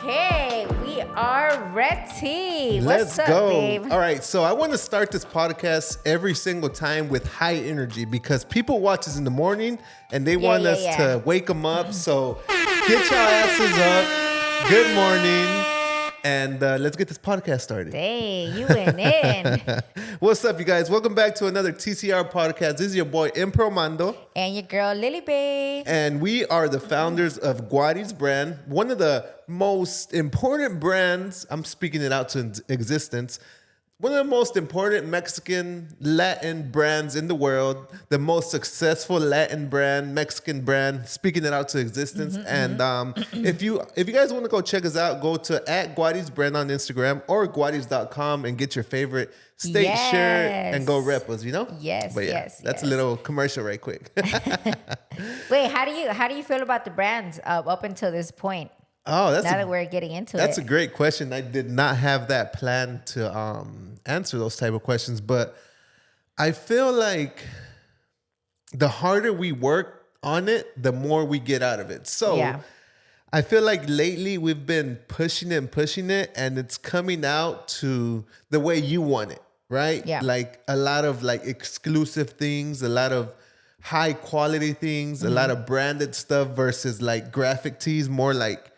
Okay, we are ready. Let's What's up, go. babe? All right, so I want to start this podcast every single time with high energy because people watch us in the morning and they want us to wake them up. So get your asses up. Good morning. And let's get this podcast started. Hey, you went in. What's up, you guys? Welcome back to another TCR podcast. This is your boy, Mando. And your girl, Lily BAE. And we are the founders of Guariz Brand, one of the most important brands. I'm speaking it out to existence. One of the most important Mexican Latin brands in the world, the most successful Latin brand, Mexican brand, speaking it out to existence. And if you guys want to go check us out, go to @Guariz Brand on Instagram or guariz.com and get your favorite state shirt and go rep us, you know? Yes, but yeah, that's a little commercial right quick. Wait, how do you feel about the brands up until this point? Oh, now that we're getting into that's a great question. I did not have that plan to answer those type of questions, but I feel like the harder we work on it, the more we get out of it. So I feel like lately we've been pushing it, and it's coming out to the way you want it, right? Yeah. Like a lot of like exclusive things, a lot of high quality things, a lot of branded stuff versus like graphic tees, more like.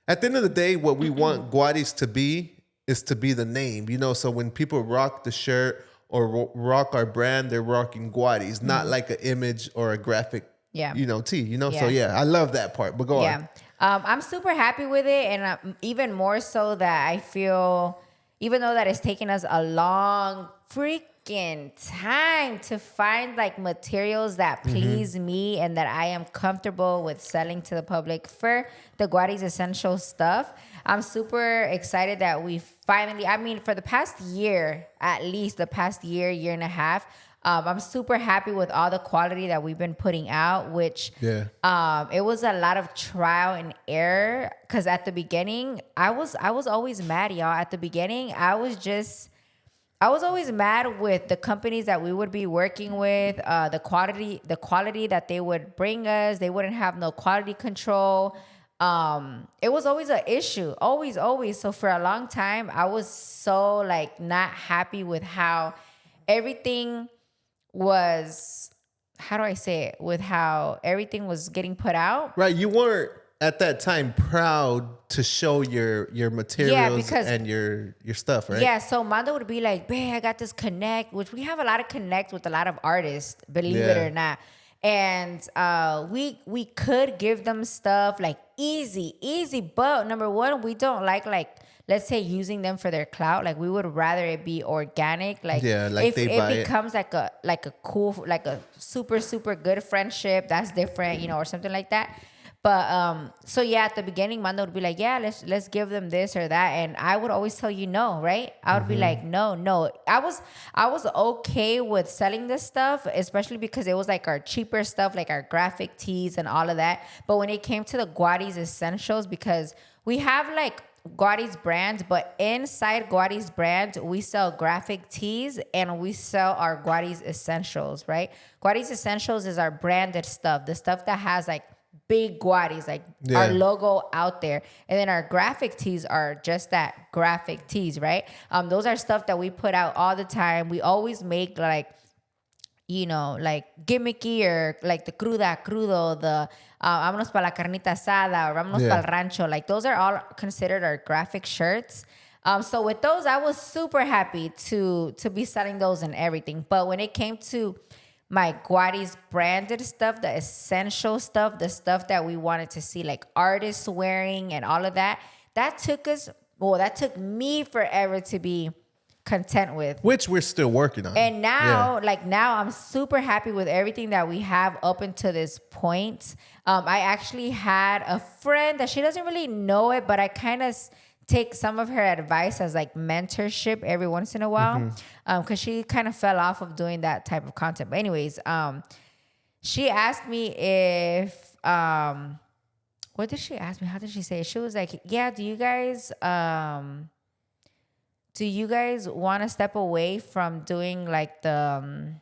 At the end of the day, what we want Guariz to be is to be the name, you know? So when people rock the shirt or rock our brand, they're rocking Guariz, not like an image or a graphic, tee, you know? So I love that part, but go on. I'm super happy with it. And even more so that I feel, even though that it's taken us a long freaking time to find like materials that please me and that I am comfortable with selling to the public for the Guariz essential stuff. I'm super excited that we finally, for the past year, at least the past year and a half, I'm super happy with all the quality that we've been putting out, which it was a lot of trial and error. Cause at the beginning, I was always mad, y'all. At the beginning, I was always mad with the companies that we would be working with, the quality that they would bring us. They wouldn't have no quality control. It was always an issue, always. So for a long time, I was so like not happy with how everything was, how do I say it? With how everything was getting put out. Right. You weren't at that time proud to show your materials and your stuff, right? Yeah, so Mando would be like, babe, I got this connect, which we have a lot of connect with a lot of artists, believe it or not. And we could give them stuff like easy, but number one, we don't like let's say using them for their clout. Like we would rather it be organic. Like if it becomes like a cool, like a super good friendship, that's different, or something like that. But at the beginning, Mando would be like, yeah, let's give them this or that, and I would always tell you no, right? I would be like, no. I was okay with selling this stuff, especially because it was like our cheaper stuff, like our graphic tees and all of that. But when it came to the Guariz essentials, because we have like Guariz Brand, but inside Guariz Brand, we sell graphic tees and we sell our Guariz essentials, right? Guariz essentials is our branded stuff, the stuff that has like big Guariz, like our logo out there. And then our graphic tees are just that, graphic tees, right? Those are stuff that we put out all the time. We always make like, like gimmicky or like the crudo, the vámonos para la carnita asada or vámonos para el rancho. Like those are all considered our graphic shirts. So with those, I was super happy to be selling those and everything. But when it came to my Guariz branded stuff, the essential stuff, the stuff that we wanted to see like artists wearing and all of that, that took me forever to be content with. Which we're still working on. And now, now I'm super happy with everything that we have up until this point. I actually had a friend that she doesn't really know it, but I kind of take some of her advice as like mentorship every once in a while, because she kind of fell off of doing that type of content. But anyways, she asked me if what did she ask me? How did she say it? She was like, yeah, do you guys want to step away from doing like the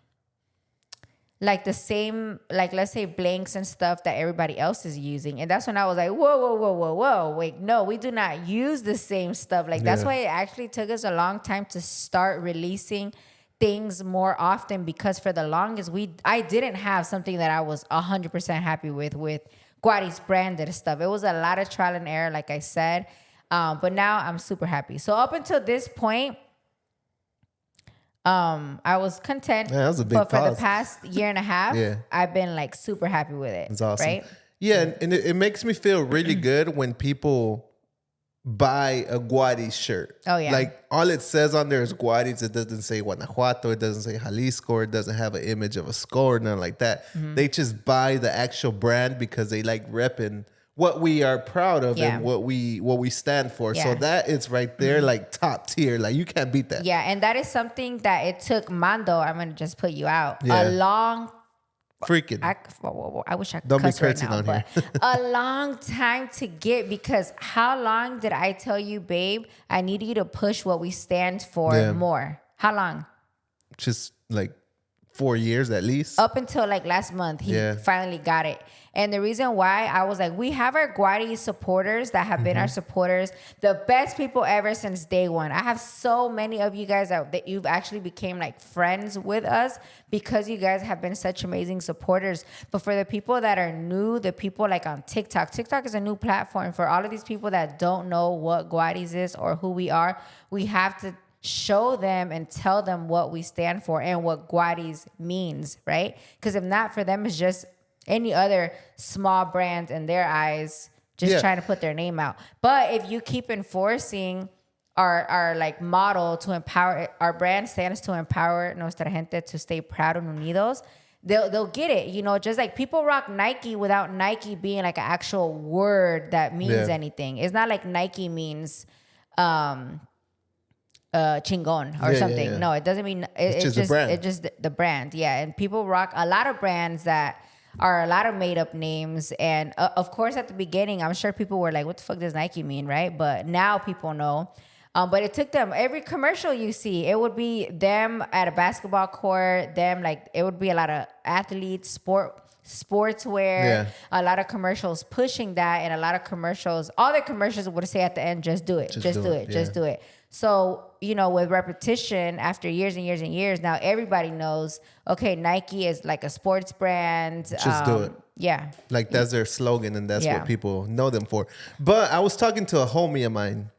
like the same, like let's say blanks and stuff that everybody else is using. And that's when I was like, whoa. Wait, no, we do not use the same stuff. Like that's why it actually took us a long time to start releasing things more often, because for the longest I didn't have something that I was 100% happy with Guariz branded stuff. It was a lot of trial and error, like I said. But now I'm super happy. So up until this point, I was content. Yeah, that was a big but for pause. the past year and a half, I've been like super happy with it. It's awesome. Right? Yeah, and it makes me feel really good when people buy a Guariz shirt. Oh, yeah. Like all it says on there is Guariz. It doesn't say Guanajuato. It doesn't say Jalisco. It doesn't have an image of a skull or nothing like that. They just buy the actual brand because they like repping what we are proud of and what we stand for. So that is right there, like top tier. Like you can't beat that. Yeah, and that is something that it took Mando, I'm going to just put you out, a long... Freaking. I wish I could Don't be cuss right cursing now, on but here. a long time to get, because how long did I tell you, babe, I need you to push what we stand for more? How long? Just like 4 years at least. Up until like last month, he finally got it. And the reason why I was like, we have our Guariz supporters that have been our supporters, the best people ever since day one. I have so many of you guys that you've actually became like friends with us because you guys have been such amazing supporters. But for the people that are new, the people like on TikTok is a new platform. For all of these people that don't know what Guariz is or who we are, we have to show them and tell them what we stand for and what Guariz means, right? Because if not, for them, it's just any other small brand in their eyes, just trying to put their name out. But if you keep enforcing our like model to empower, our brand stands to empower nuestra gente to stay proud and unidos, they'll get it. You know, just like people rock Nike without Nike being like an actual word that means anything. It's not like Nike means chingon or something. No, it doesn't mean it's just a brand. It's just the brand. Yeah. And people rock a lot of brands that are a lot of made up names. And of course, at the beginning, I'm sure people were like, what the fuck does Nike mean? Right. But now people know. But it took them, every commercial you see, it would be them at a basketball court, them like, it would be a lot of athletes, sportswear, a lot of commercials pushing that, and a lot of commercials, all the commercials would say at the end, just do it, just do it, just do it. So, you know, with repetition, after years and years and years, now everybody knows, okay, Nike is like a sports brand. Just do it. Yeah. Like that's their slogan, and that's what people know them for. But I was talking to a homie of mine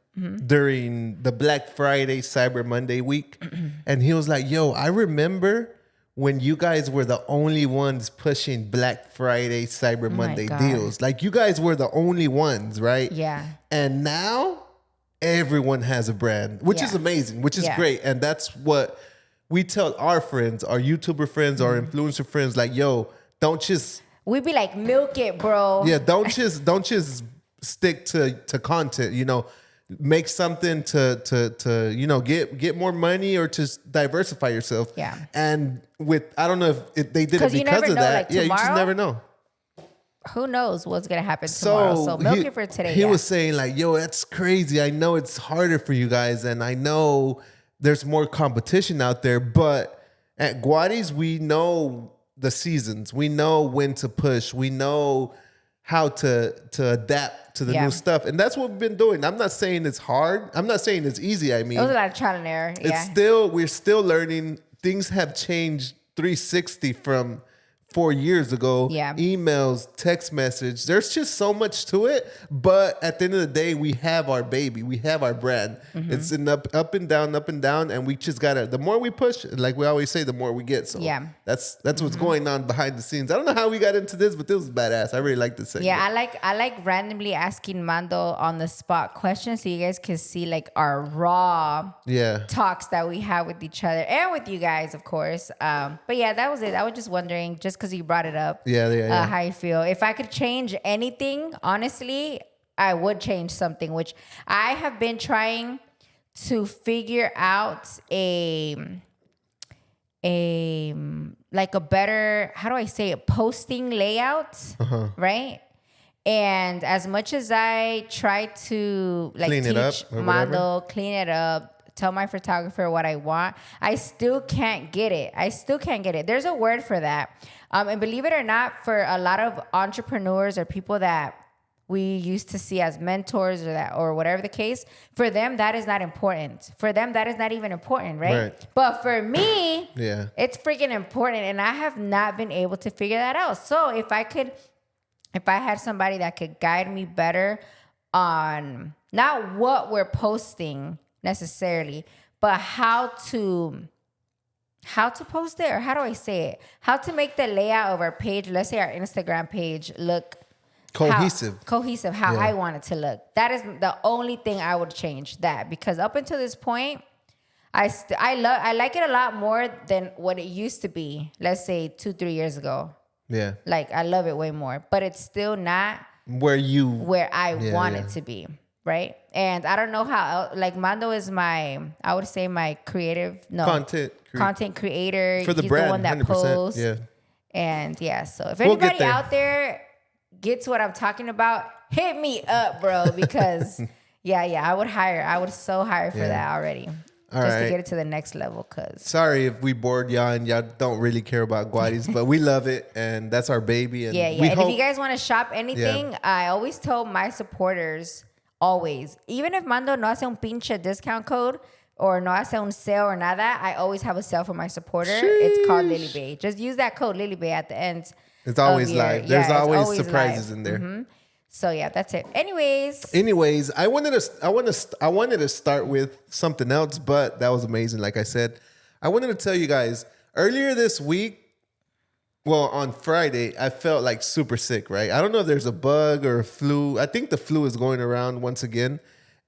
during the Black Friday, Cyber Monday week, and he was like, yo, I remember when you guys were the only ones pushing Black Friday, Cyber Monday deals. Like you guys were the only ones, right? Yeah. And now everyone has a brand, which is amazing, which is great. And that's what we tell our friends, our YouTuber friends, our influencer friends, like, yo, don't just... We be like, milk it, bro. Yeah, don't just stick to content, you know. Make something to you know, get more money or to diversify yourself. Yeah. And with, I don't know if they did it because of that. Like, tomorrow, you just never know. Who knows what's gonna happen tomorrow? So milk it for today. He was saying like, yo, that's crazy. I know it's harder for you guys, and I know there's more competition out there, but at Guariz, we know the seasons. We know when to push. We know how to adapt to the new stuff. And that's what we've been doing. I'm not saying it's hard. I'm not saying it's easy. I mean, it was a lot of trial and error. We're still learning. Things have changed 360 from 4 years ago. Yeah. Emails, text message. There's just so much to it. But at the end of the day, we have our baby. We have our brand. It's in up and down, and we just gotta, the more we push, like we always say, the more we get. So that's what's going on behind the scenes. I don't know how we got into this, but this was badass. I really like this segment. Yeah, I like randomly asking Mando on the spot questions so you guys can see like our raw talks that we have with each other and with you guys, of course. But yeah, that was it. I was just wondering, just because you brought it up, how you feel. If I could change anything, honestly, I would change something, which I have been trying to figure out a like a better, how do I say it, posting layout, right? And as much as I try to like teach Mando, clean it up, tell my photographer what I want, I still can't get it. There's a word for that. And believe it or not, for a lot of entrepreneurs or people that we used to see as mentors or whatever the case, for them, that is not important. For them, that is not even important, right? But for me, it's freaking important. And I have not been able to figure that out. So if I had somebody that could guide me better on not what we're posting necessarily, but how to post it, or how do I say it? How to make the layout of our page, let's say our Instagram page, look cohesive, how I want it to look. That is the only thing I would change, that, because up until this point, I like it a lot more than what it used to be. Let's say 2-3 years ago. Yeah, like I love it way more, but it's still not where I want it to be, right? And I don't know how. Like Mando is I would say my content creator for the He's brand, the one that 100%, posts. Yeah, and so if anybody out there gets what I'm talking about, hit me up, bro, because I would so hire for that already. To get it to the next level. Sorry if we bored y'all and y'all don't really care about Guariz, but we love it, and that's our baby. And and if you guys want to shop anything, I always tell my supporters, even if Mando no hace un pinche discount code or no hace un sale or nada, I always have a sale for my supporter. Sheesh. It's called Lily BAE. Just use that code Lily BAE at the end. It's always live. There's always surprises in there. Mm-hmm. So that's it. Anyways, I wanted to start with something else, but that was amazing. Like I said, I wanted to tell you guys earlier this week. Well, on Friday, I felt like super sick. Right? I don't know if there's a bug or a flu. I think the flu is going around once again.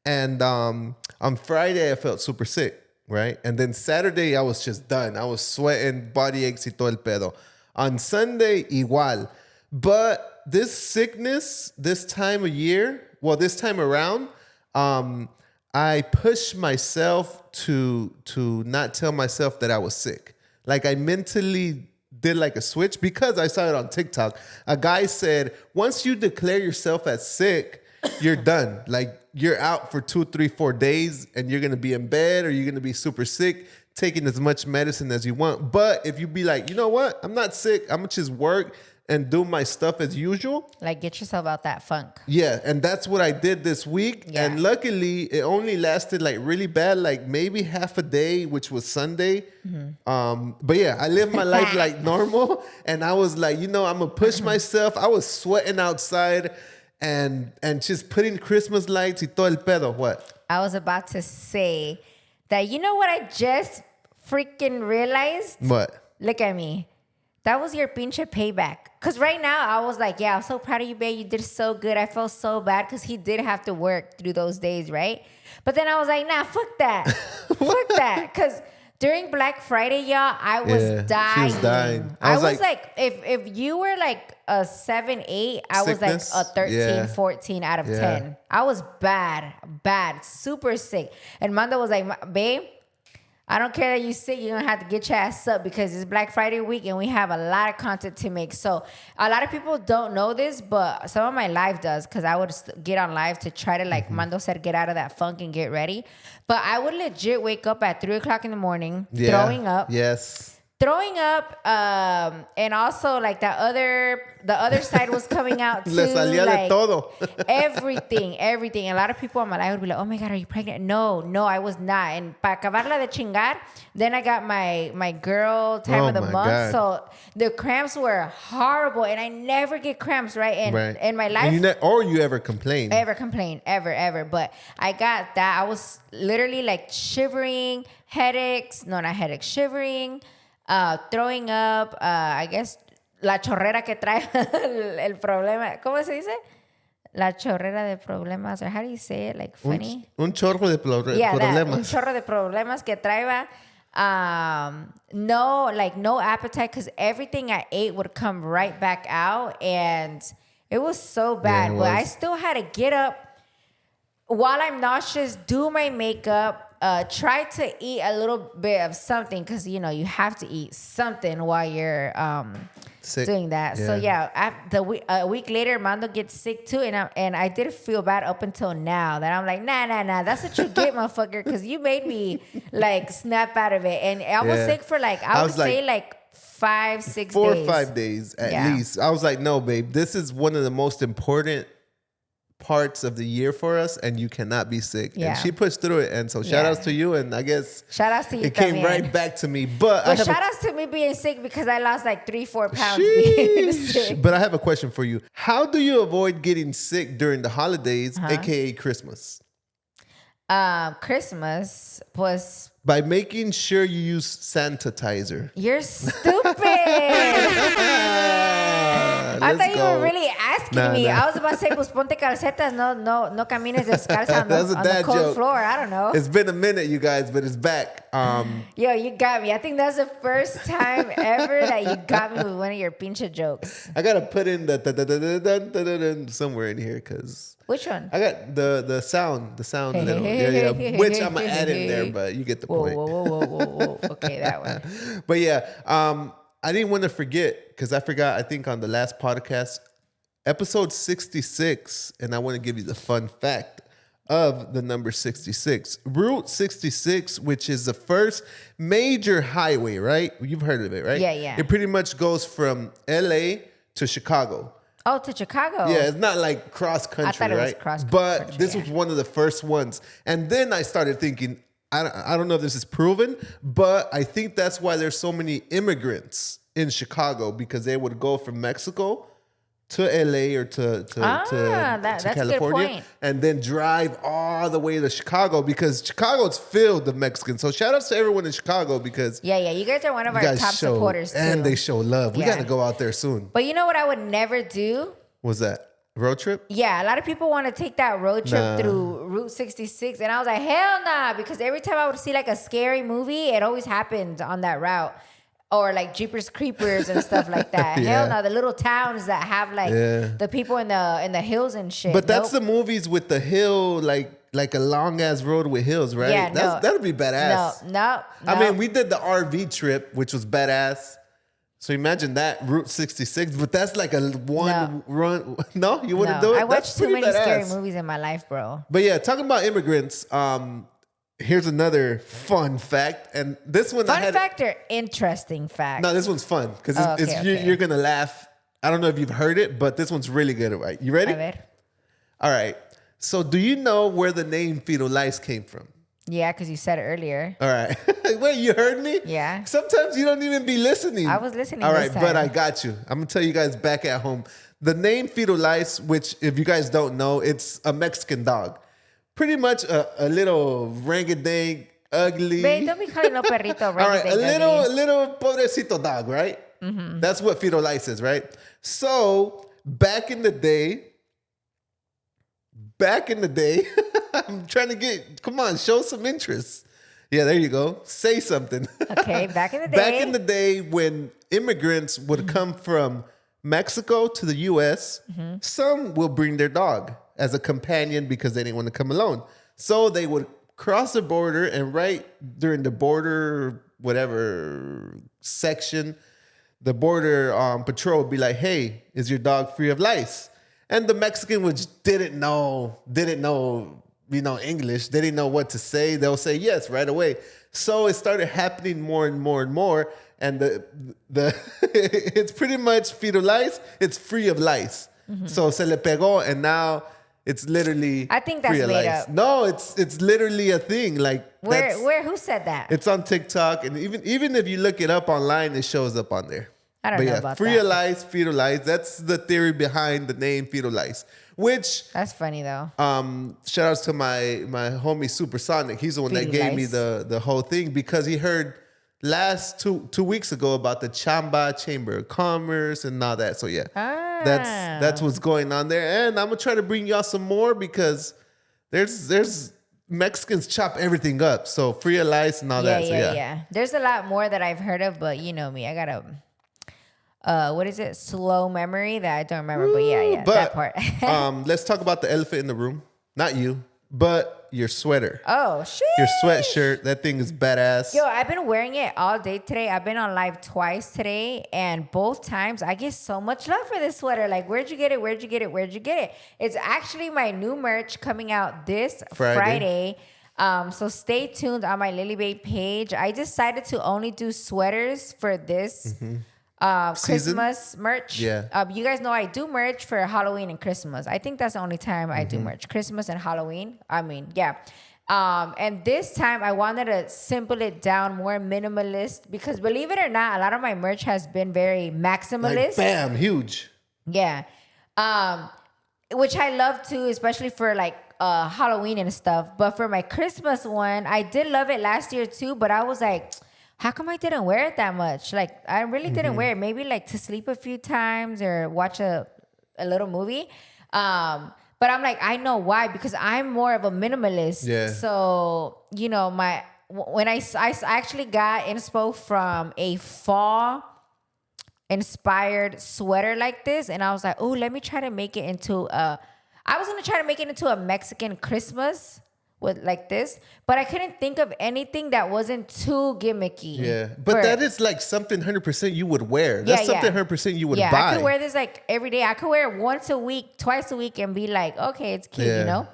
And on Friday, I felt super sick. Right? And then Saturday, I was just done. I was sweating, body aches y todo el pedo. On Sunday, igual. But this sickness, this time around, I pushed myself to not tell myself that I was sick. Like I mentally did like a switch because I saw it on TikTok. A guy said, once you declare yourself as sick, you're done. Like you're out for 2, 3, 4 days and you're going to be in bed or you're going to be super sick, taking as much medicine as you want. But if you be like, you know what? I'm not sick. I'm going to just work and do my stuff as usual. Like get yourself out that funk. Yeah. And that's what I did this week. Yeah. And luckily it only lasted like really bad, like maybe half a day, which was Sunday. Mm-hmm. But yeah, I lived my life like normal. And I was like, I'm going to push myself. I was sweating outside and just putting Christmas lights y todo el pedo. What? I was about to say that, you know what I just freaking realized? What? Look at me. That was your pinche payback. Because right now, I was like, I'm so proud of you, babe. You did so good. I felt so bad because he did have to work through those days, right? But then I was like, nah, fuck that. Fuck that. Because during Black Friday, y'all, I was dying. She was dying. I was like if you were like a 7, 8, I was like a 13, 14 out of 10. I was bad, super sick. And Manda was like, babe, I don't care that you sick. You're going to have to get your ass up because it's Black Friday week and we have a lot of content to make. So a lot of people don't know this, but some of my live does because I would get on live to try to, like Mando said, get out of that funk and get ready. But I would legit wake up at 3 o'clock in the morning, throwing up. Yes. Throwing up, and also like the other side was coming out too. Le salía like, de todo. everything. A lot of people on my life would be like, "Oh my God, are you pregnant?" No, I was not. And para acabarla de chingar, then I got my girl time of the month. God. So the cramps were horrible, and I never get cramps, right? And in my life, you ever complain? Ever. But I got that. I was literally like shivering, headaches. No, not headaches, shivering. Throwing up, I guess, la chorrera que trae el problema. ¿Cómo se dice? La chorrera de problemas. Or how do you say it? Like funny? Un chorro de problemas. Un chorro de problemas que traía. No appetite because everything I ate would come right back out. And it was so bad. But I still had to get up while I'm nauseous, do my makeup. Try to eat a little bit of something because, you have to eat something while you're sick. doing that. So a week later, Mando gets sick too, and I did feel bad up until now that I'm like, nah, that's what you get, motherfucker, because you made me like snap out of it, and I was sick for like I would say like 5-6 days. 4 or 5 days at least. I was like, no, babe, this is one of the most important parts of the year for us, and you cannot be sick. And she pushed through it, and so shout outs to you, and I guess shout outs to you. It came right back to me. But shout outs to me being sick because I lost like 3-4 pounds being sick. But I have a question for you. How do you avoid getting sick during the holidays, aka Christmas? Christmas was by making sure you use sanitizer. You're stupid. I thought you were really asking me. I was about to say, pues ponte calcetas, no camines descalza on the cold joke. floor. I don't know. It's been a minute, you guys, but it's back. Yo, you got me. I think that's the first time ever that you got me with one of your pinche jokes. I gotta put in the somewhere in here because. Which one? I got the sound little, which I'm gonna add in there, but you get the point. Whoa. Okay, that one. But I didn't want to forget because I forgot. I think on the last podcast, episode 66, and I want to give you the fun fact of the number 66. Route 66, which is the first major highway, right? You've heard of it, right? Yeah. It pretty much goes from LA to Chicago. Oh, to Chicago. Yeah, it's not like cross country, I thought it was right? cross but country, this was one of the first ones. And then I started thinking, I don't know if this is proven, but I think that's why there's so many immigrants in Chicago, because they would go from Mexico to LA or to that's California, a good point. and then drive all the way to Chicago, because Chicago's filled with Mexicans. So shout outs to everyone in Chicago, because you guys are one of our top supporters too. And they show love. We got to go out there soon. But you know what I would never do? What's that? Road trip? Yeah, a lot of people want to take that road trip through Route 66. And I was like, hell nah. Because every time I would see like a scary movie, it always happened on that route. Or like Jeepers Creepers and stuff like that. Hell no, the little towns that have like the people in the hills and shit. But that's the movies with the hill, like a long ass road with hills, right? Yeah, that'd be badass. No. I mean, we did the RV trip, which was badass. So imagine that, Route 66, but that's like a run. No, you wouldn't do it? I watched too many scary movies in my life, bro. But yeah, talking about immigrants, here's another fun fact. And this one fact or interesting fact? No, this one's fun because you're going to laugh. I don't know if you've heard it, but this one's really good. Right? You ready? A ver. All right. So do you know where the name Fetal Lice came from? Yeah, because you said it earlier. All right. Wait, you heard me? Yeah. Sometimes you don't even be listening. I was listening. All right, but I got you. I'm going to tell you guys back at home. The name Fetal Lice, which if you guys don't know, it's a Mexican dog. Pretty much a little rangadang, ugly. Babe, don't be calling no perrito All right, a little pobrecito dog, right? Mm-hmm. That's what Fetal Lice is, right? So back in the day, I'm trying to come on, show some interest. Yeah, there you go. Say something. Okay, back in the day. Back in the day when immigrants would come from Mexico to the U.S., some will bring their dog as a companion because they didn't want to come alone. So they would cross the border, and right during the border, whatever section, the border patrol would be like, hey, is your dog free of lice? And the Mexican, which didn't know, English, they didn't know what to say. They'll say yes right away. So it started happening more and more and more. And the it's pretty much fetal lice. It's free of lice. Mm-hmm. So se le pegó, and now it's literally. I think that's free of made lice. up. No, it's literally a thing. Like where who said that? It's on TikTok, and even if you look it up online, it shows up on there. I don't know about free of lice, fetal lice. That's the theory behind the name Fetal Lice. Which that's funny though. Shout outs to my homie Supersonic. He's the one that gave me the whole thing, because he heard last two weeks ago about the Chamber of Commerce and all that. So yeah, that's what's going on there. And I'm gonna try to bring y'all some more, because there's Mexicans chop everything up. So free of lice and all that. So yeah. There's a lot more that I've heard of, but you know me, I got what is it? Slow memory that I don't remember. But yeah, but, that part. Let's talk about the elephant in the room. Not you, but your sweater. Oh, shit. Your sweatshirt, that thing is badass. Yo, I've been wearing it all day today. I've been on live twice today, and both times I get so much love for this sweater. Like, where'd you get it? Where'd you get it? Where'd you get it? It's actually my new merch coming out this Friday. So stay tuned on my Lily BAE page. I decided to only do sweaters for this Christmas merch. Yeah. You guys know I do merch for Halloween and Christmas. I think that's the only time I do merch. Christmas and Halloween. I mean, yeah. And this time I wanted to simple it down, more minimalist, because believe it or not, a lot of my merch has been very maximalist. Like, bam, huge. Yeah. Which I love too, especially for like Halloween and stuff. But for my Christmas one, I did love it last year too, but I was like, how come I didn't wear it that much? Like, I really didn't wear it. Maybe like to sleep a few times or watch a little movie. But I'm like, I know why, because I'm more of a minimalist. Yeah. So, you know, when I actually got inspo from a fall inspired sweater like this, and I was like, oh, let me try to make it into I was gonna try to make it into a Mexican Christmas with like this, but I couldn't think of anything that wasn't too gimmicky. Yeah, but that is like something 100% you would wear. That's something 100% you would buy. I could wear this like every day. I could wear it once a week, twice a week, and be like, okay, it's cute, you know?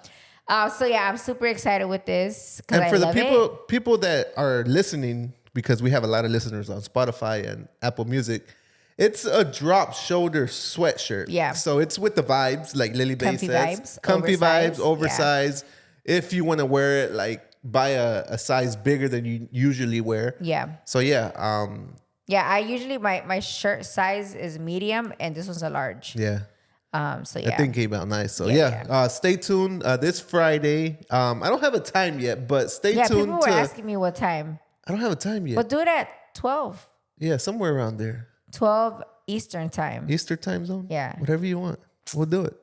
So yeah, I'm super excited with this. And for the people that are listening, because we have a lot of listeners on Spotify and Apple Music, it's a drop shoulder sweatshirt. Yeah. So it's with the vibes, like Lily BAE says. Comfy vibes, oversized. Yeah. If you want to wear it, like buy a size bigger than you usually wear. Yeah. So yeah. I usually, my shirt size is medium, and this one's a large. Yeah. So yeah. That thing came out nice. So stay tuned this Friday. I don't have a time yet, but stay tuned. Yeah, people were asking me what time. I don't have a time yet. But do it at 12. Yeah, somewhere around there. 12 Eastern time. Eastern time zone? Yeah. Whatever you want. We'll do it.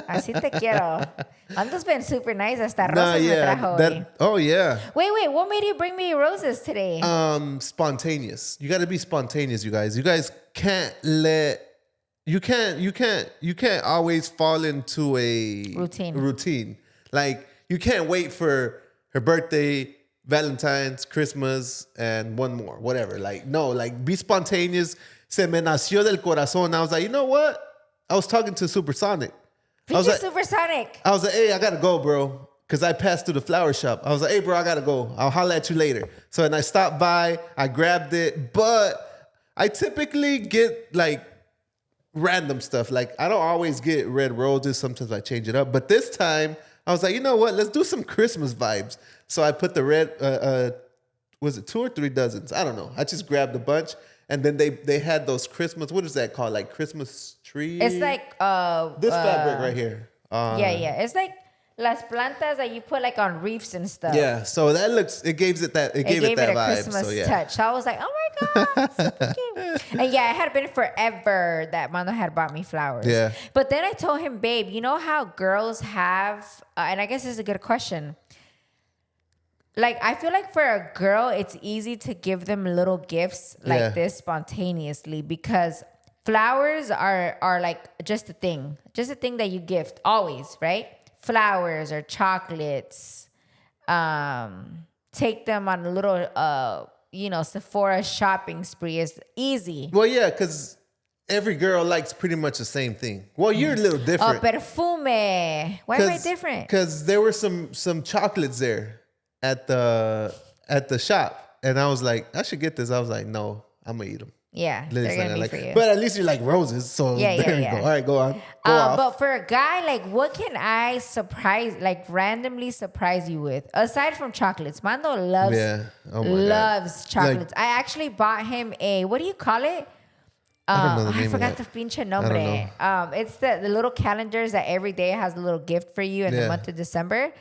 Así te quiero. Ando's been super nice. Hasta rosas me trajo hoy. Oh, yeah. Wait. What made you bring me roses today? Spontaneous. You got to be spontaneous, you guys. You guys can't let... You can't always fall into a routine. Like, you can't wait for her birthday, Valentine's, Christmas, and one more, whatever. Like, no, like, be spontaneous. Se me nació del corazón. I was like, you know what? I was talking to Supersonic. Supersonic. I was like, hey, I got to go, bro. Because I passed through the flower shop. I was like, hey, bro, I got to go. I'll holler at you later. So then I stopped by. I grabbed it. But I typically get, like, random stuff. Like, I don't always get red roses. Sometimes I change it up. But this time, I was like, you know what? Let's do some Christmas vibes. So I put the red, was it 2 or 3 dozens? I don't know. I just grabbed a bunch. And then they had those Christmas, what is that called? Like Christmas tree? It's like this fabric right here. Yeah. It's like las plantas that you put like on reefs and stuff. Yeah. So that it gave it that it gave it that vibe. Christmas touch. So I was like, oh my God, super cute. And yeah, it had been forever that Mando had bought me flowers. Yeah. But then I told him, babe, you know how girls have, and I guess this is a good question. Like, I feel like for a girl, it's easy to give them little gifts like this spontaneously, because flowers are like just a thing that you gift always, right? Flowers or chocolates. Take them on a little, Sephora shopping spree is easy. Well, yeah, because every girl likes pretty much the same thing. Well, you're a little different. Oh, perfume. Why am I different? Because there were some chocolates there at the shop, and I was like, I should get this. I was like, no, I'm gonna eat them. Yeah, they're gonna be for you. But at least you like roses, so there you go. All right, go on. Go off. But for a guy, like, what can I randomly surprise you with aside from chocolates? Mando loves chocolates. Like, I actually bought him a, what do you call it? I don't know the name I forgot the pinche nombre. It's the little calendars that every day has a little gift for you in the month of December.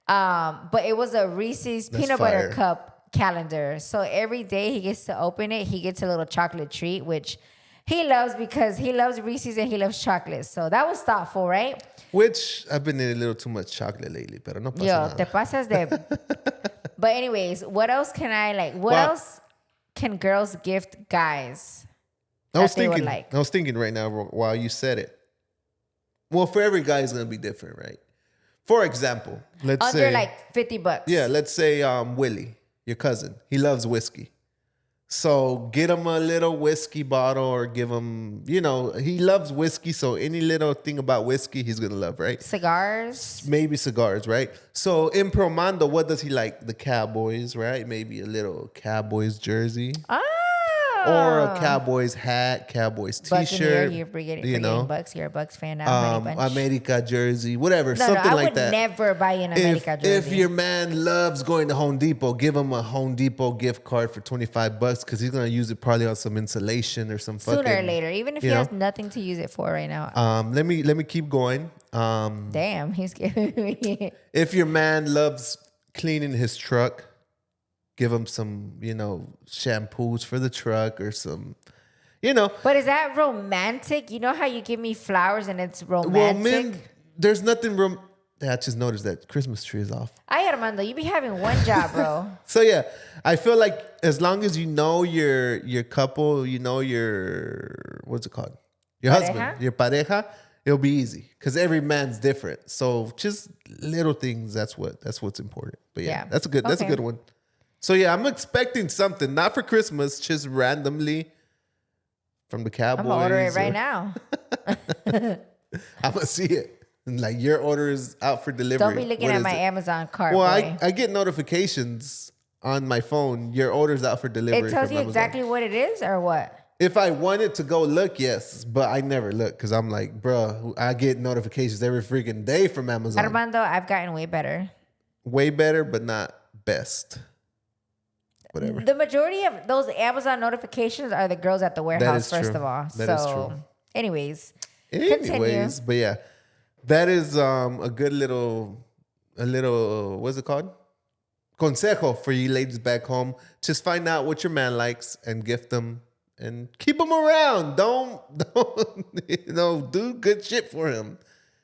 But it was a Reese's peanut butter cup calendar. So every day he gets to open it, he gets a little chocolate treat, which he loves because he loves Reese's and he loves chocolate. So that was thoughtful, right? Which I've been eating a little too much chocolate lately, pero no pasa nada. Te pasas de... But anyways, what else can else can girls gift guys? I was thinking right now while you said it. Well, for every guy, it's going to be different, right? For example, let's Under say like $50. yeah, let's say Willie, your cousin, he loves whiskey. So get him a little whiskey bottle or give him, he loves whiskey. So any little thing about whiskey, he's going to love, right? Cigars. Maybe cigars, right? So in Promando, what does he like? The Cowboys, right? Maybe a little Cowboys jersey. Or a Cowboys hat, Cowboys t-shirt. You're forgetting Bucks. You're a Bucks fan now. America jersey, whatever, No, something I like would that. never buy an America jersey. If your man loves going to Home Depot, give him a Home Depot gift card for $25 because he's gonna use it probably on some insulation or some Sooner fucking, or later, even if he has nothing to use it for right now. Let me keep going. Damn, he's giving me. If your man loves cleaning his truck, give him some, shampoos for the truck or some, But is that romantic? You know how you give me flowers and it's romantic? Well, men, there's nothing I just noticed that Christmas tree is off. Ay, Armando, you be having one job, bro. So yeah, I feel like as long as you know your couple, your what's it called? Your husband, your pareja, it'll be easy because every man's different. So just little things. That's what's important. But yeah. that's a good one. So yeah, I'm expecting something, not for Christmas, just randomly from the Cowboys. I'm gonna order it right now. I'm gonna see it. And like your order is out for delivery. Don't be looking at my Amazon cart. Well, boy. I get notifications on my phone. Your order's out for delivery. It tells from you Amazon. exactly what it is or what? If I wanted to go look, yes, but I never look because I'm like, bro, I get notifications every freaking day from Amazon. Armando, I've gotten way better. Way better, but not best. Whatever. The majority of those Amazon notifications are the girls at the warehouse, first of all. That is true. Anyways, continue. But yeah, that is a good little, what's it called? Consejo for you ladies back home. Just find out what your man likes and gift them and keep him around. Don't do good shit for him.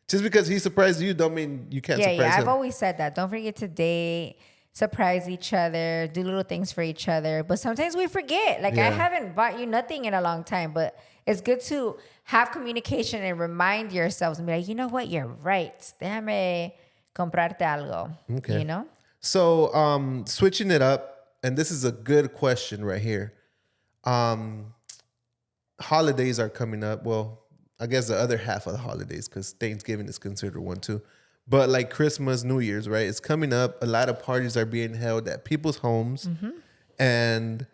Just because he surprised you don't mean you can't surprise him. I've always said that. Don't forget to date. Surprise each other, do little things for each other. But sometimes we forget. Like, I haven't bought you nothing in a long time, but it's good to have communication and remind yourselves and be like, you know what? You're right. Déjame comprarte algo. Okay. So, switching it up, and this is a good question right here. Holidays are coming up. Well, I guess the other half of the holidays, because Thanksgiving is considered one too. But like Christmas, New Year's, right? It's coming up. A lot of parties are being held at people's homes, and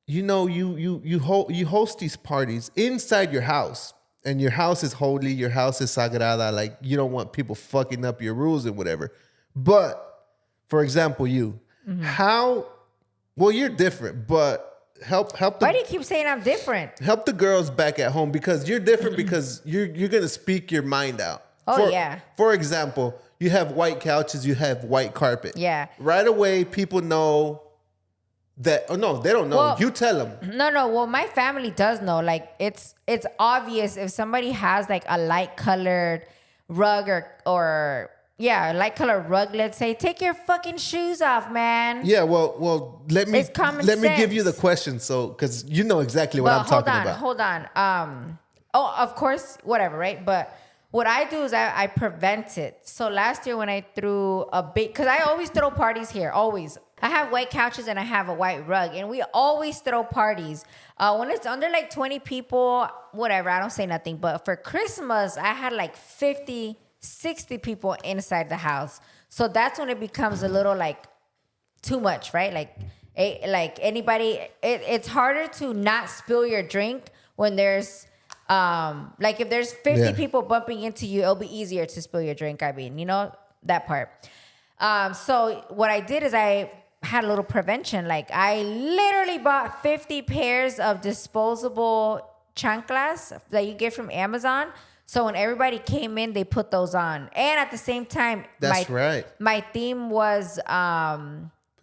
you host these parties inside your house, and your house is holy. Your house is sagrada. Like you don't want people fucking up your rules and whatever. But for example, you're different, but help. Why do you keep saying I'm different? Help the girls back at home because you're different because you're gonna speak your mind out. For example, you have white couches, you have white carpet. Yeah. Right away, people know that. Oh no, they don't know. Well, you tell them. No. Well, my family does know. Like it's obvious if somebody has like a light colored rug or light colored rug. Let's say, take your fucking shoes off, man. Yeah. Well. Let me give you the question, so because you know exactly what I'm talking about. Hold on. Of course, whatever, right? But what I do is I prevent it. So last year when I threw a big, because I always throw parties here, always. I have white couches and I have a white rug, and we always throw parties. When it's under like 20 people, whatever, I don't say nothing. But for Christmas, I had like 50, 60 people inside the house. So that's when it becomes a little like too much, right? Like anybody, it's harder to not spill your drink when there's, like if there's 50 people bumping into you, it'll be easier to spill your drink. I mean, that part. So what I did is I had a little prevention. Like I literally bought 50 pairs of disposable chanclas that you get from Amazon. So when everybody came in, they put those on. And at the same time, my theme was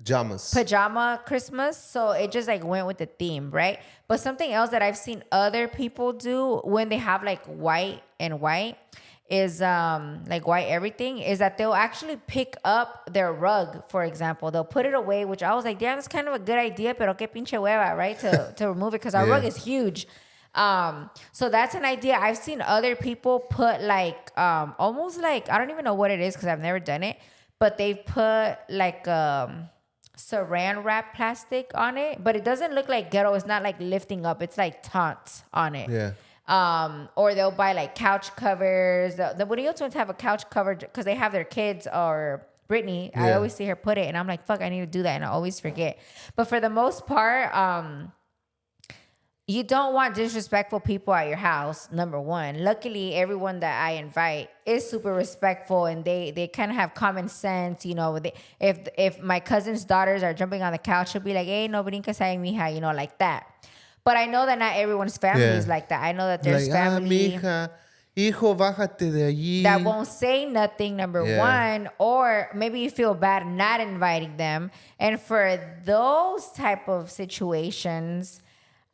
pajama Christmas. So it just like went with the theme, right? But something else that I've seen other people do when they have like white and white is like white everything, is that they'll actually pick up their rug, for example. They'll put it away, which I was like, damn, that's kind of a good idea, pero que pinche hueva, right? To remove it, because our rug is huge. So that's an idea. I've seen other people put like almost like, I don't even know what it is because I've never done it, but they've put like saran wrap plastic on it, but it doesn't look like ghetto. It's not like lifting up. It's like taunt on it. Yeah. Or they'll buy like couch covers. The Murillo twins have a couch cover because they have their kids, or Brittany. I always see her put it and I'm like, fuck, I need to do that. And I always forget. But for the most part, you don't want disrespectful people at your house, number one. Luckily, everyone that I invite is super respectful and they kind of have common sense. You know, if my cousin's daughters are jumping on the couch, she'll be like, hey, no brincas ahí, mija, you know, like that. But I know that not everyone's family is like that. I know that there's family mija, hijo, bájate de allí. that won't say nothing, number one, or maybe you feel bad not inviting them. And for those type of situations,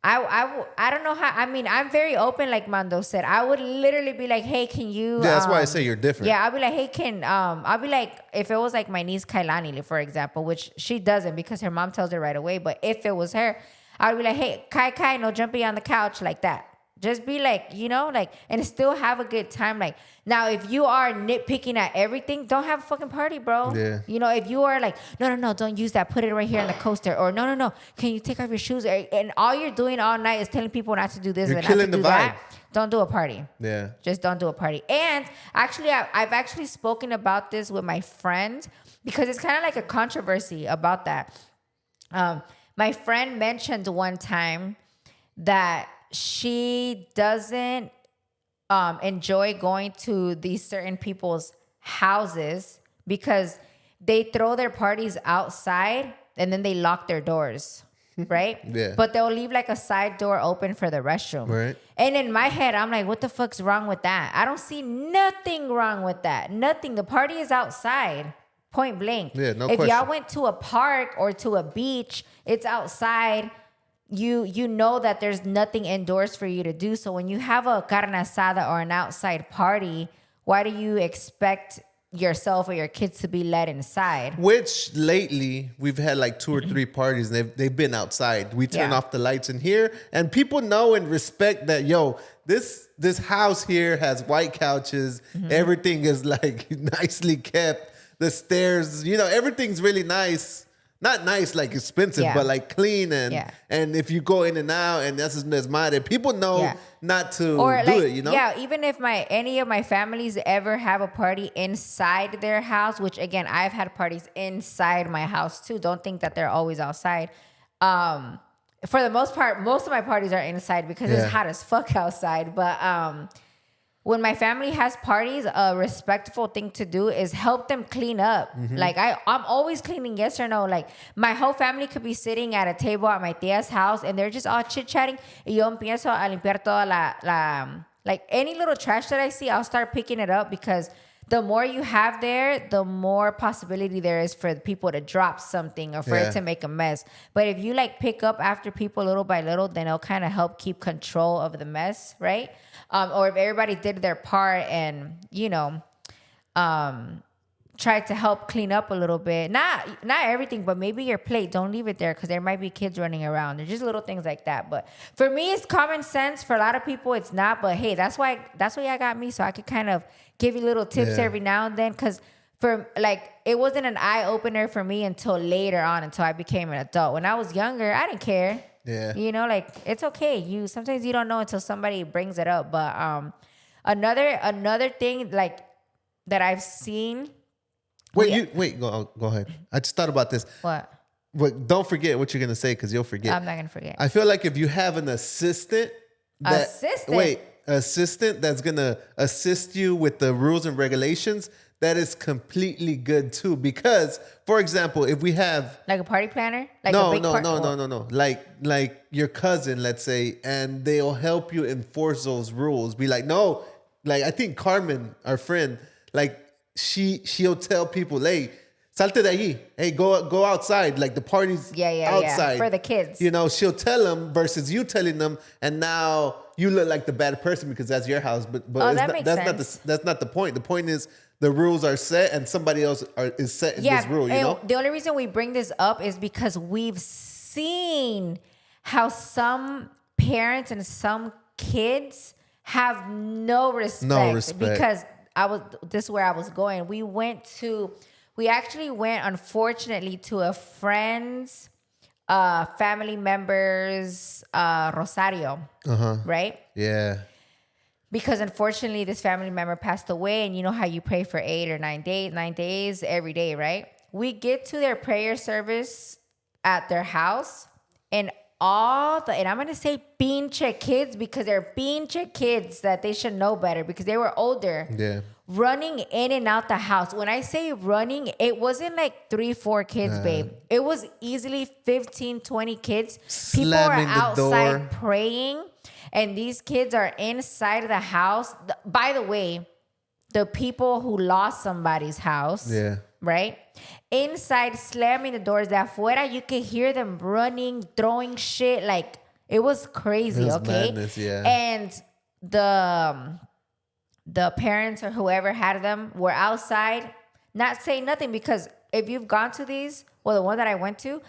I don't know how. I mean, I'm very open, like Mando said. I would literally be like, hey, can you? Yeah, that's why I say you're different. Yeah, I'll be like, hey, I'll be like, if it was like my niece Kailani, for example, which she doesn't because her mom tells her right away. But if it was her, I'd be like, hey, Kai, no jumping on the couch like that. Just be like, you know, like, and still have a good time. Like, now, if you are nitpicking at everything, don't have a fucking party, bro. Yeah. You know, if you are like, no, don't use that. Put it right here on the coaster. Or no, can you take off your shoes? And all you're doing all night is telling people not to do this and not to do that. Don't do a party. Yeah. Just don't do a party. And actually, I've actually spoken about this with my friend because it's kind of like a controversy about that. My friend mentioned one time that she doesn't enjoy going to these certain people's houses because they throw their parties outside and then they lock their doors, right? Yeah. But they'll leave like a side door open for the restroom. Right. And in my head, I'm like, what the fuck's wrong with that? I don't see nothing wrong with that. Nothing. The party is outside. Point blank. Yeah, no if question. y'all went to a park or to a beach, it's outside. You know that there's nothing indoors for you to do. So when you have a carne asada or an outside party, why do you expect yourself or your kids to be let inside? Which lately we've had like 2 or 3 parties and they've been outside. We turn off the lights in here and people know and respect that, yo, this house here has white couches. Everything is like nicely kept. The stairs, you know, everything's really nice. Not nice, like expensive, but like clean. And if you go in and out and that's desmadre, people know not to or do like, it, you know? Yeah, even if any of my families ever have a party inside their house, which again, I've had parties inside my house too. Don't think that they're always outside. For the most part, most of my parties are inside because it's hot as fuck outside. But when my family has parties, a respectful thing to do is help them clean up. Like I'm always cleaning, yes or no. Like my whole family could be sitting at a table at my tia's house and they're just all chit-chatting. Y yo empiezo a limpiar toda like any little trash that I see, I'll start picking it up because the more you have there, the more possibility there is for people to drop something or for it to make a mess. But if you like pick up after people little by little, then it'll kind of help keep control of the mess, right? Or if everybody did their part and, you know, tried to help clean up a little bit. Not everything, but maybe your plate. Don't leave it there because there might be kids running around. There's just little things like that. But for me, it's common sense. For a lot of people, it's not. But hey, that's why y'all got me, so I could kind of give you little tips every now and then. Because for like, it wasn't an eye opener for me until later on, until I became an adult. When I was younger, I didn't care. Yeah. You know, like it's okay. Sometimes you don't know until somebody brings it up. But another thing like that I've seen. Wait, go ahead. I just thought about this. What? But don't forget what you're gonna say because you'll forget. I'm not gonna forget. I feel like if you have an assistant that's gonna assist you with the rules and regulations, that is completely good too. Because, for example, if we have like a party planner, like no, a big no. Like your cousin, let's say, and they'll help you enforce those rules. Be like, no, like I think Carmen, our friend, like she'll tell people, hey, salte de allí. Hey, go outside. Like the party's outside for the kids. You know, she'll tell them versus you telling them, and now you look like the bad person because that's your house. But that's not the point. The point is the rules are set and somebody else is setting this rule. You know, the only reason we bring this up is because we've seen how some parents and some kids have no respect. Because this is where I was going. We actually went, unfortunately, to a friend's family member's Rosario, right? Yeah. Because unfortunately, this family member passed away, and you know how you pray for 9 days every day, right? We get to their prayer service at their house, and and I'm gonna say pinche kids, because they're pinche kids that they should know better because they were older. Yeah. Running in and out the house. When I say running, it wasn't like 3-4 kids, babe. It was easily 15, 20 kids. People are outside praying, and these kids are inside of the house. By the way, the people who lost somebody's house, right? Inside, slamming the doors. De afuera, you could hear them running, throwing shit. Like, it was crazy, it was madness, And the parents or whoever had them were outside, not saying nothing, because if you've gone to these, well, the one that I went to,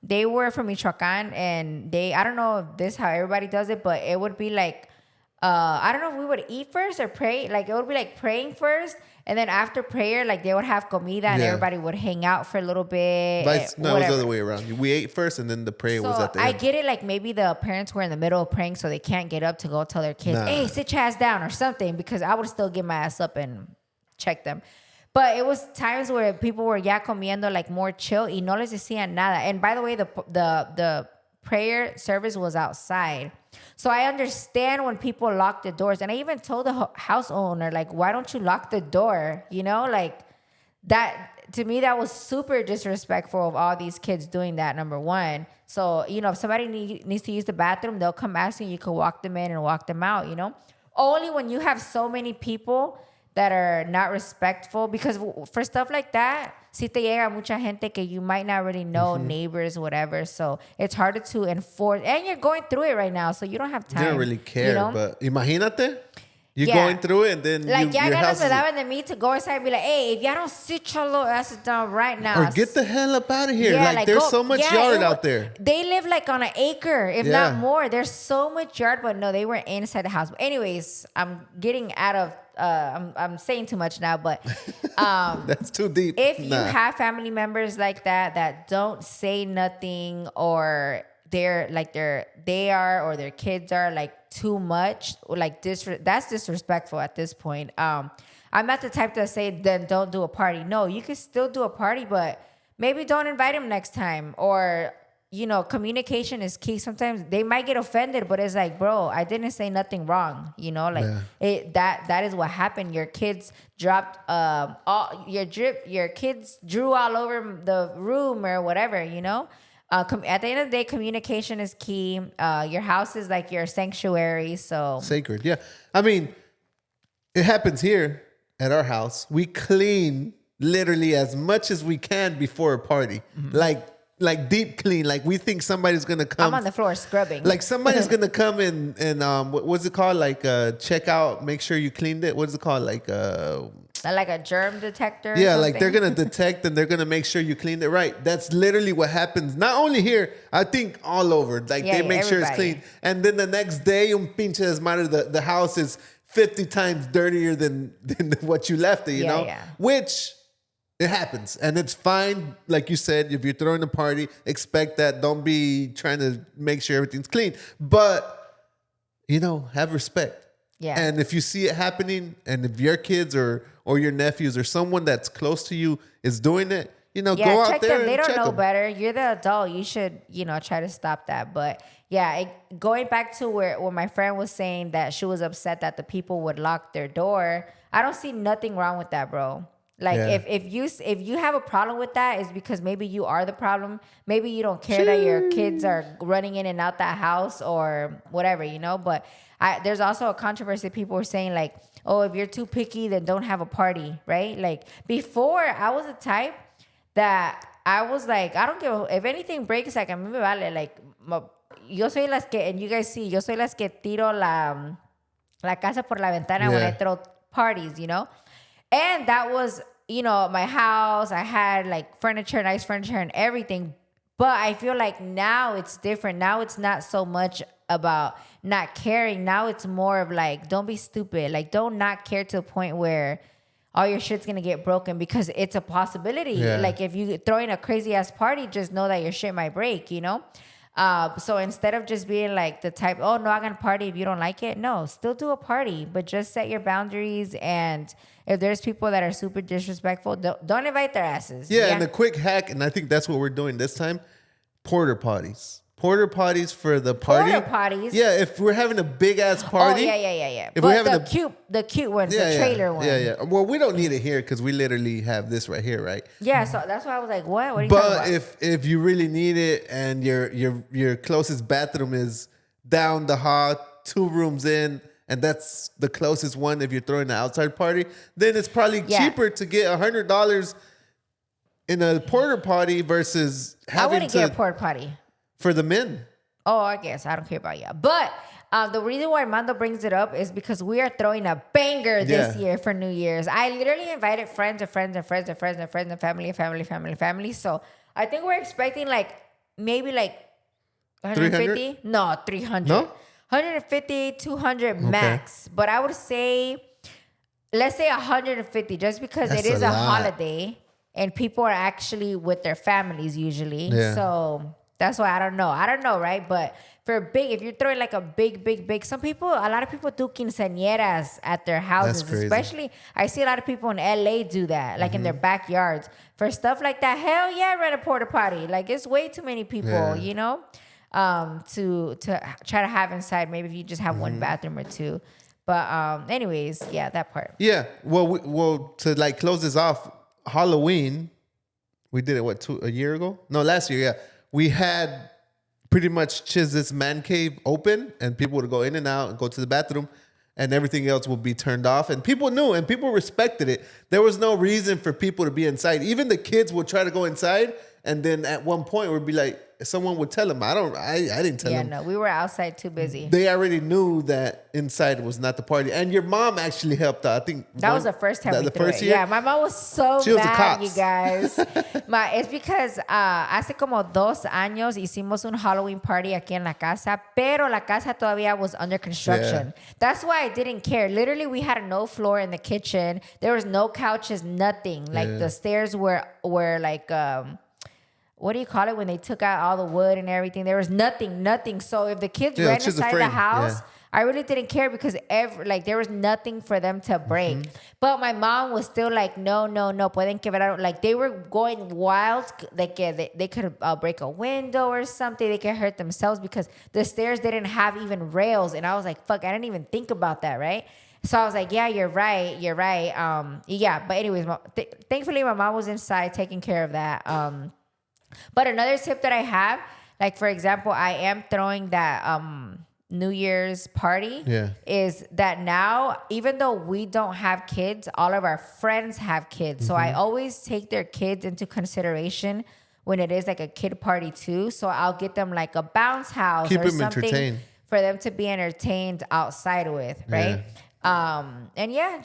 they were from Michoacan, and I don't know if this is how everybody does it, but it would be like, I don't know if we would eat first or pray. Like, it would be like praying first, and then after prayer, like, they would have comida, and everybody would hang out for a little bit. No, it was the other way around. We ate first, and then the prayer was at the end. I get it. Like, maybe the parents were in the middle of praying, so they can't get up to go tell their kids, hey, sit your ass down or something, because I would still get my ass up and check them. But it was times where people were comiendo, like, more chill, y no les decían nada. And by the way, the prayer service was outside. So I understand when people lock the doors. And I even told the house owner, like, why don't you lock the door? You know, like, that, to me, that was super disrespectful of all these kids doing that, number one. So, you know, if somebody needs to use the bathroom, they'll come ask you, you can walk them in and walk them out, you know? Only when you have so many people that are not respectful, because for stuff like that, si te llega mucha gente que you might not really know, neighbors, whatever. So it's harder to enforce, and you're going through it right now, so you don't have time. You don't really care, you know? But imagínate, you're going through it, and then like, your house ganas me daban de me to go inside and be like, hey, if y'all don't sit your little asses down right now, or get the hell up out of here. Like there's so much yard out there. They live like on an acre, if not more. There's so much yard, but no, they were inside the house. But anyways, I'm getting out of I'm saying too much now, but that's too deep. If you have family members like that don't say nothing, or they are or their kids are like too much, or like that's disrespectful at this point. I'm not the type to say then don't do a party. No, you can still do a party, but maybe don't invite them next time. Or, you know, communication is key. Sometimes they might get offended, but it's like, bro, I didn't say nothing wrong. You know, like that is what happened. Your kids dropped your kids drew all over the room or whatever, you know. At the end of the day, communication is key. Your house is like your sanctuary, so sacred. Yeah, I mean, it happens here at our house. We clean literally as much as we can before a party, like deep clean. Like, we think somebody's gonna come. I'm on the floor scrubbing. Like, somebody's gonna come and what's it called? Like, check out, make sure you cleaned it. What's it called? Like a germ detector. Yeah, like they're gonna detect and they're gonna make sure you cleaned it right. That's literally what happens. Not only here, I think all over. Like, they make sure it's clean, and then the next day, pinche desmadre, the house is 50 times dirtier than what you left it. You know, which. It happens, and it's fine. Like you said, if you're throwing a party, expect that. Don't be trying to make sure everything's clean. But, you know, have respect. Yeah. And if you see it happening, and if your kids or your nephews or someone that's close to you is doing it, you know, go out there and check them. They don't know them. better. You're the adult. You should, you know, try to stop that. But yeah, going back to where my friend was saying that she was upset that the people would lock their door. I don't see nothing wrong with that, bro. Like, if you have a problem with that, it's because maybe you are the problem. Maybe you don't care that your kids are running in and out that house or whatever, you know. But there's also a controversy. People were saying, like, oh, if you're too picky, then don't have a party, right? Like, before, I was the type that I was like, I don't give if anything breaks, like, a mí me vale. Like, yo soy las que, and you guys see, yo soy las que tiro la casa por la ventana when I throw parties, you know. And that was, you know, my house. I had like furniture, nice furniture and everything. But I feel like now it's different. Now it's not so much about not caring. Now it's more of like, don't be stupid. Like, don't not care to the point where all your shit's gonna get broken, because it's a possibility. Yeah. Like, if you throw in a crazy ass party, just know that your shit might break, you know? So instead of just being like the type, oh no, I'm gonna party if you don't like it. No, still do a party, but just set your boundaries. And if there's people that are super disrespectful, don't invite their asses. Yeah, and a quick hack, and I think that's what we're doing this time, porter potties. Porter potties for the party. Porta potties. Yeah, if we're having a big ass party. Oh yeah. If But we're having the cute ones, the trailer ones. Yeah. Well, we don't need it here because we literally have this right here, right? Yeah, so that's why I was like, what? What are you talking about? But if you really need it and your closest bathroom is down the hall, 2 rooms in, and that's the closest one if you're throwing an outside party, then it's probably cheaper to get $100 in a porter potty versus having I wouldn't get a porta potty. For the men. Oh, I guess. I don't care about you. But the reason why Armando brings it up is because we are throwing a banger this year for New Year's. I literally invited friends and family and family. So I think we're expecting like maybe like 150. 300? No, 300. No? 150, 200 max. But I would say, let's say 150, just because That's it is a lot. holiday and people are actually with their families usually. Yeah. So that's why I don't know, right? But for big, if you're throwing like a big, a lot of people do quinceañeras at their houses. That's crazy. Especially, I see a lot of people in LA do that, like in their backyards. For stuff like that, hell yeah, rent a porta potty. Like, it's way too many people, you know, to try to have inside. Maybe if you just have one bathroom or two. But anyways, yeah, that part. Yeah. Well, to like close this off, Halloween, we did it, a year ago? No, last year, yeah. We had pretty much Chiz's man cave open, and people would go in and out and go to the bathroom, and everything else would be turned off. And people knew, and people respected it. There was no reason for people to be inside. Even the kids would try to go inside, and then at one point would be like, someone would tell them. I didn't tell them. Yeah, no, we were outside too busy. They already knew that inside was not the party. And your mom actually helped out. I think that was the first time we the threw first it. year? Yeah, my mom was so She was the mad, cops. you guys. Es because hace como 2 años hicimos un Halloween party aquí en la casa, pero la casa todavía was under construction. Yeah. That's why I didn't care. Literally, we had no floor in the kitchen. There was no couches, nothing. Like the stairs were like what do you call it when they took out all the wood and everything? There was nothing. So if the kids ran inside the house, I really didn't care because there was nothing for them to break. But my mom was still like, no, pueden quebrar. Like, they were going wild. Like, they could break a window or something. They could hurt themselves because the stairs didn't have even rails. And I was like, fuck, I didn't even think about that, right? So I was like, yeah, you're right. Yeah, but anyways, thankfully my mom was inside taking care of that. But another tip that I have, like, for example, I am throwing that New Year's party, is that now, even though we don't have kids, all of our friends have kids. So I always take their kids into consideration when it is like a kid party too. So I'll get them like a bounce house or something entertained for them to be entertained outside with, right? And yeah,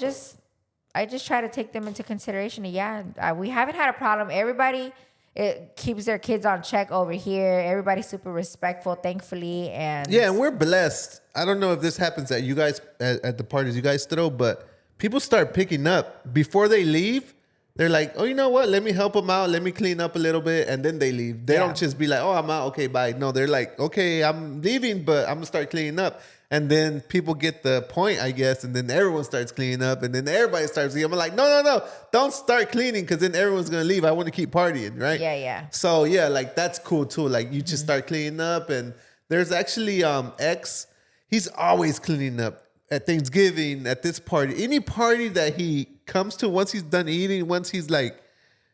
I just try to take them into consideration. And we haven't had a problem. Everybody... It keeps their kids on check over here. Everybody's super respectful, thankfully. And we're blessed. I don't know if this happens at you guys, at the parties you guys throw, but people start picking up. Before they leave, they're like, oh, you know what? Let me help them out. Let me clean up a little bit. And then they leave. They don't just be like, oh, I'm out. Okay, bye. No, they're like, okay, I'm leaving, but I'm going to start cleaning up. And then people get the point, I guess, and then everyone starts cleaning up, and then everybody starts cleaning. I'm like, no, don't start cleaning, because then everyone's gonna leave. I want to keep partying, right? Yeah. So yeah, like that's cool too. Like you just start cleaning up, and there's actually X. He's always cleaning up at Thanksgiving, at this party, any party that he comes to. Once he's done eating, once he's like,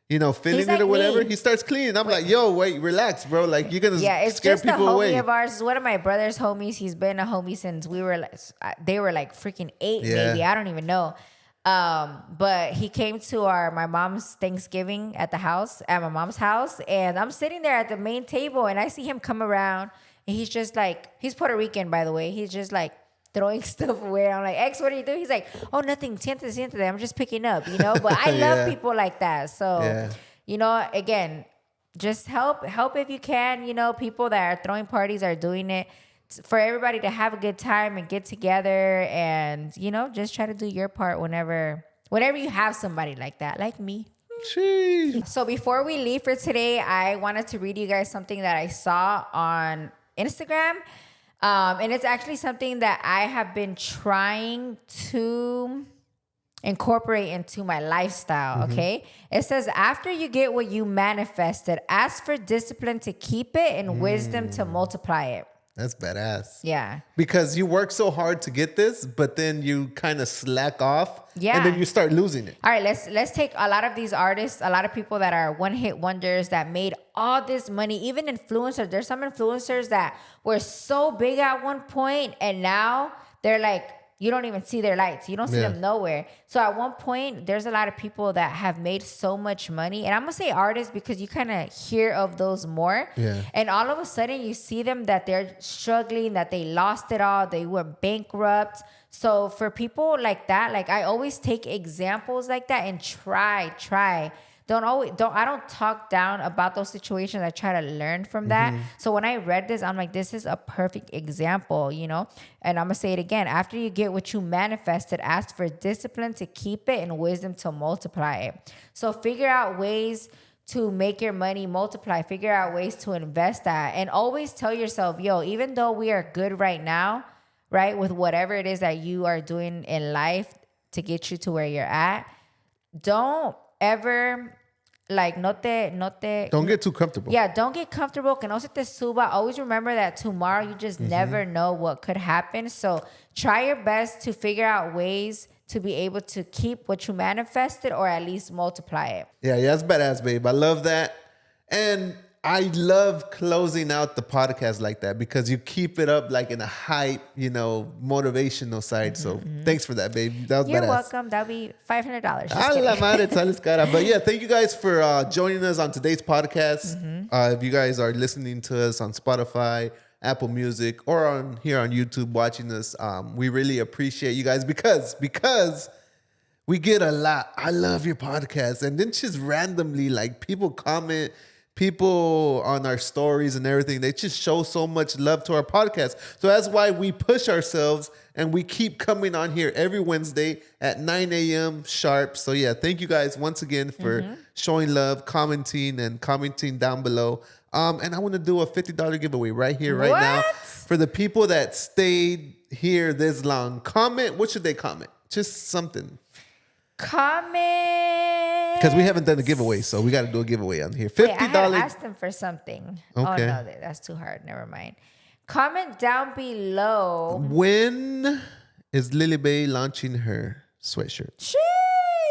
feeling it or whatever, he starts cleaning. I'm like, yo, wait, relax, bro. Like, you're going to it's scare just people a homie away. of ours. It's one of my brother's homies. He's been a homie since they were like freaking 8, maybe. I don't even know. But he came to my mom's Thanksgiving at my mom's house. And I'm sitting there at the main table, and I see him come around. And he's just like, he's Puerto Rican, by the way. He's just like throwing stuff away. I'm like, X, what are you doing? He's like, oh, nothing. Siéntate. I'm just picking up, But I love people like that. So, again, just help if you can. People that are throwing parties are doing it for everybody to have a good time and get together and, you know, just try to do your part whenever you have somebody like that, like me. Jeez. So before we leave for today, I wanted to read you guys something that I saw on Instagram. And it's actually something that I have been trying to incorporate into my lifestyle, okay? It says, after you get what you manifested, ask for discipline to keep it and wisdom to multiply it. That's badass. Yeah. Because you work so hard to get this, but then you kind of slack off. Yeah. And then you start losing it. All right, let's take a lot of these artists, a lot of people that are one-hit wonders that made all this money, even influencers. There's some influencers that were so big at one point and now they're like, you don't even see their lights. You don't see them nowhere. So at one point, there's a lot of people that have made so much money. And I'm going to say artists because you kind of hear of those more. Yeah. And all of a sudden, you see them that they're struggling, that they lost it all. They went bankrupt. So for people like that, like I always take examples like that and try. I don't talk down about those situations. I try to learn from that. So when I read this, I'm like, this is a perfect example, you know? And I'm going to say it again. After you get what you manifested, ask for discipline to keep it and wisdom to multiply it. So figure out ways to make your money multiply. Figure out ways to invest that. And always tell yourself, yo, even though we are good right now, right, with whatever it is that you are doing in life to get you to where you're at, don't ever like don't get too comfortable. Yeah, don't get comfortable. Que no se te suba. Always remember that tomorrow you just never know what could happen. So try your best to figure out ways to be able to keep what you manifested or at least multiply it. Yeah, that's badass, babe. I love that. And I love closing out the podcast like that because you keep it up like in a hype, you know, motivational side. So thanks for that, babe. That was You're badass. welcome. That'll be $500. Just A kidding. la madre, sales cara. But yeah, thank you guys for joining us on today's podcast. If you guys are listening to us on Spotify, Apple Music, or on here on YouTube watching us, we really appreciate you guys because we get a lot. I love your podcast. And then just randomly, like people comment, people on our stories and everything, they just show so much love to our podcast. So that's why we push ourselves and we keep coming on here every Wednesday at 9 a.m. sharp. So yeah, thank you guys once again for showing love, commenting down below. And I want to do a $50 giveaway right here, right now. For the people that stayed here this long, comment. What should they comment? Just something. Comment. Because we haven't done a giveaway, so we got to do a giveaway on here. $50. Wait, I had asked them for something. Okay. Oh, no, that's too hard. Never mind. Comment down below. When is Lily BAE launching her sweatshirt? Sheesh.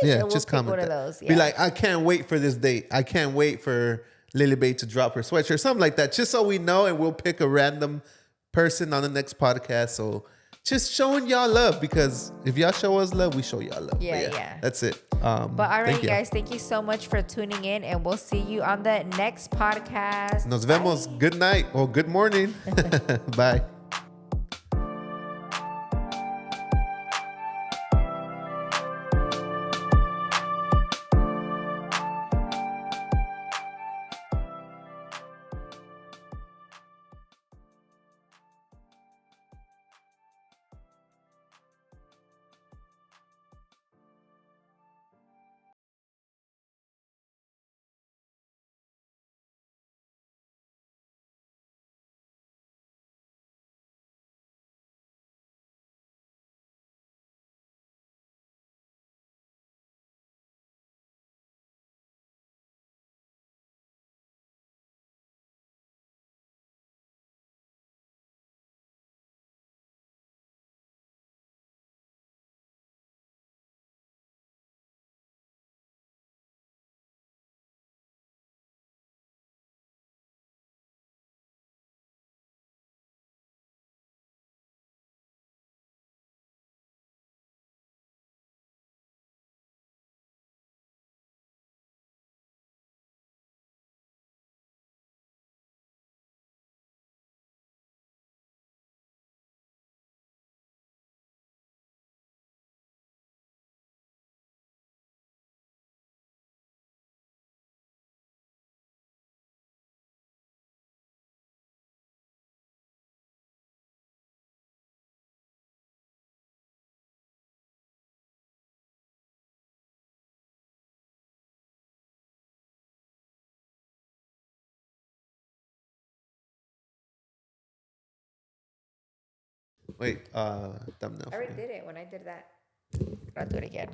Yeah, We'll just pick comment one that. of those. Be Yeah. like, I can't wait for this date. I can't wait for Lily BAE to drop her sweatshirt. Something like that. Just so we know, and we'll pick a random person on the next podcast. So just showing y'all love, because if y'all show us love, we show y'all love. Yeah, But yeah. That's it. But all right, thank you. guys, thank you so much for tuning in, and we'll see you on the next podcast. Nos vemos. Good night or good morning. Bye. Wait, thumbnail. I already did it when I did that. I'll do it again.